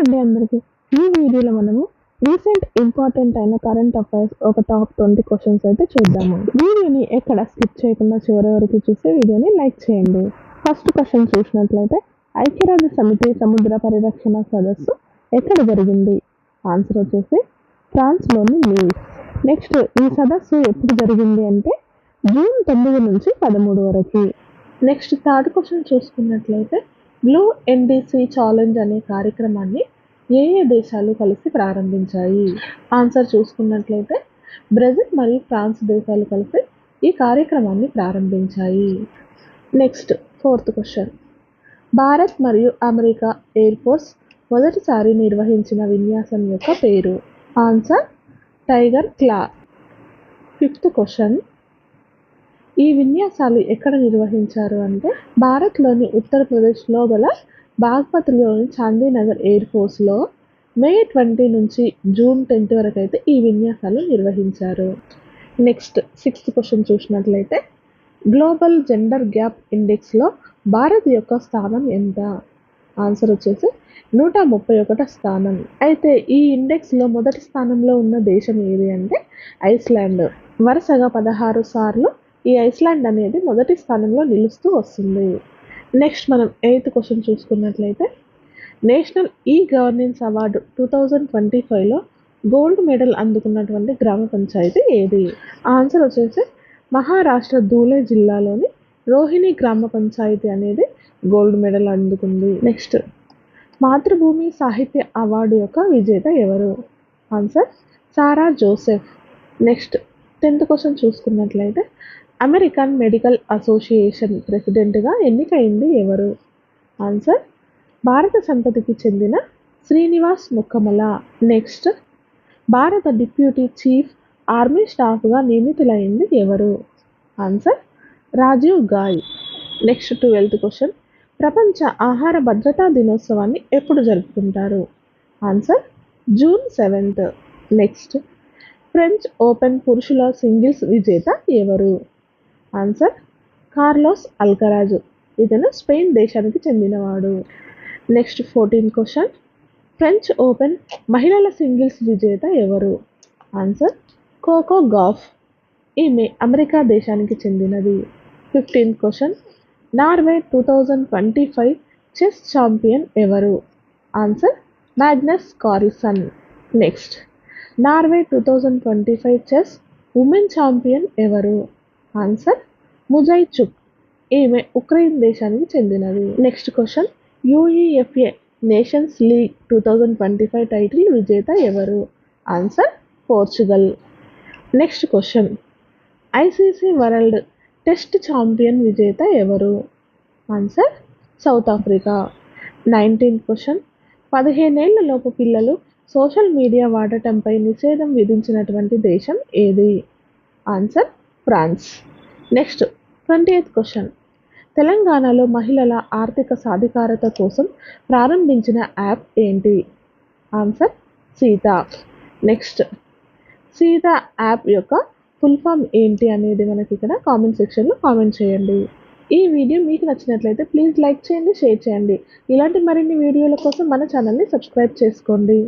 అండి అందరికీ. ఈ వీడియోలో మనము రీసెంట్ ఇంపార్టెంట్ అయిన కరెంట్ అఫైర్స్ ఒక టాప్ 20 క్వశ్చన్స్ అయితే చూద్దాము. వీడియోని ఎక్కడ స్కిప్ చేయకుండా చివరి వరకు చూసి వీడియోని లైక్ చేయండి. ఫస్ట్ క్వశ్చన్ చూసినట్లయితే ఐక్యరాజ్య సమితి సముద్ర పరిరక్షణ సదస్సు ఎక్కడ జరిగింది? ఆన్సర్ వచ్చేసి ఫ్రాన్స్లోని నీస్. నెక్స్ట్, ఈ సదస్సు ఎప్పుడు జరిగింది అంటే జూన్ 9 నుంచి 13 వరకు. నెక్స్ట్ థర్డ్ క్వశ్చన్ చూసుకున్నట్లయితే బ్లూ ఎన్డీసీ ఛాలెంజ్ అనే కార్యక్రమాన్ని ఏ దేశాలు కలిసి ప్రారంభించాయి? ఆన్సర్ చూసుకున్నట్లయితే బ్రెజిల్ మరియు ఫ్రాన్స్ దేశాలు కలిసి ఈ కార్యక్రమాన్ని ప్రారంభించాయి. నెక్స్ట్ ఫోర్త్ క్వశ్చన్, భారత్ మరియు అమెరికా ఎయిర్ ఫోర్స్ మొదటిసారి నిర్వహించిన విన్యాసం యొక్క పేరు? ఆన్సర్ టైగర్ క్లా. ఫిఫ్త్ క్వశ్చన్, ఈ విన్యాసాలు ఎక్కడ నిర్వహించారు అంటే భారత్లోని ఉత్తరప్రదేశ్లో గల బాగ్పత్లోని చాందీనగర్ ఎయిర్ ఫోర్స్లో మే 20 నుంచి జూన్ 10 వరకు అయితే ఈ విన్యాసాలు నిర్వహించారు. నెక్స్ట్ సిక్స్త్ క్వశ్చన్ చూసినట్లయితే గ్లోబల్ జెండర్ గ్యాప్ ఇండెక్స్లో భారత్ యొక్క స్థానం ఎంత? ఆన్సర్ వచ్చేసి 131వ స్థానం. అయితే ఈ ఇండెక్స్లో మొదటి స్థానంలో ఉన్న దేశం ఏది అంటే ఐస్లాండ్. వరుసగా 16 సార్లు ఈ ఐస్లాండ్ అనేది మొదటి స్థానంలో నిలుస్తూ వస్తుంది. నెక్స్ట్ మనం ఎయిత్ క్వశ్చన్ చూసుకున్నట్లయితే national e governance award 2025లో gold medal అందుకున్నటువంటి గ్రామ పంచాయతీ ఏది? ఆన్సర్ వచ్చేసి మహారాష్ట్ర ధూలే జిల్లాలోని రోహిణి గ్రామ పంచాయతీ అనేది గోల్డ్ మెడల్ అందుకుంది. నెక్స్ట్, మాతృభూమి సాహిత్య అవార్డు యొక్క విజేత ఎవరు? Answer Sara Joseph. Next 10th question చూసుకున్నట్లయితే అమెరికన్ మెడికల్ అసోసియేషన్ ప్రెసిడెంట్గా ఎన్నికైంది ఎవరు? ఆన్సర్ భారత సంతతికి చెందిన శ్రీనివాస్ ముక్కమల. నెక్స్ట్, భారత డిప్యూటీ చీఫ్ ఆర్మీ స్టాఫ్గా నియమితులైంది ఎవరు? Answer Rajiv Ghai. Next 12th question, ప్రపంచ ఆహార భద్రతా దినోత్సవాన్ని ఎప్పుడు జరుపుకుంటారు? Answer June 7th. Next, French open పురుషుల సింగిల్స్ విజేత ఎవరు? Answer Carlos Alcaraz. ఇతను స్పెయిన్ దేశానికి చెందినవాడు. Next 14th question, French open మహిళల సింగిల్స్ విజేత ఎవరు? Answer cocoa Gauff. ఈమె అమెరికా దేశానికి చెందినది. 15th question, Norway 2025 chess champion ఎవరు? Answer Magnus Carlsen. Next, Norway 2025 chess women champion ఎవరు? Answer Muzychuk. ఈమె ఉక్రెయిన్ దేశానికి చెందినది. Next question, UEFA nations league 2025 title విజేత ఎవరు? Answer Portugal. Next question, ICC world test champion విజేత ఎవరు? Answer south Africa. 19th question, 15 ఏళ్ల లోపు పిల్లలు సోషల్ మీడియా వాడటంపై నిషేధం విధించినటువంటి దేశం ఏది? Answer France. Next 20th question, తెలంగాణలో మహిళల ఆర్థిక సాధికారత కోసం ప్రారంభించిన యాప్ ఏంటి? Answer Sita. Next, Sita app యొక్క ఫుల్ ఫామ్ ఏంటి అనేది మనకి ఇక్కడ కామెంట్ సెక్షన్లో కామెంట్ చేయండి. ఈ వీడియో మీకు నచ్చినట్లయితే ప్లీజ్ లైక్ చేయండి, షేర్ చేయండి. ఇలాంటి మరిన్ని వీడియోల కోసం మన ఛానల్ని సబ్స్క్రైబ్ చేసుకోండి.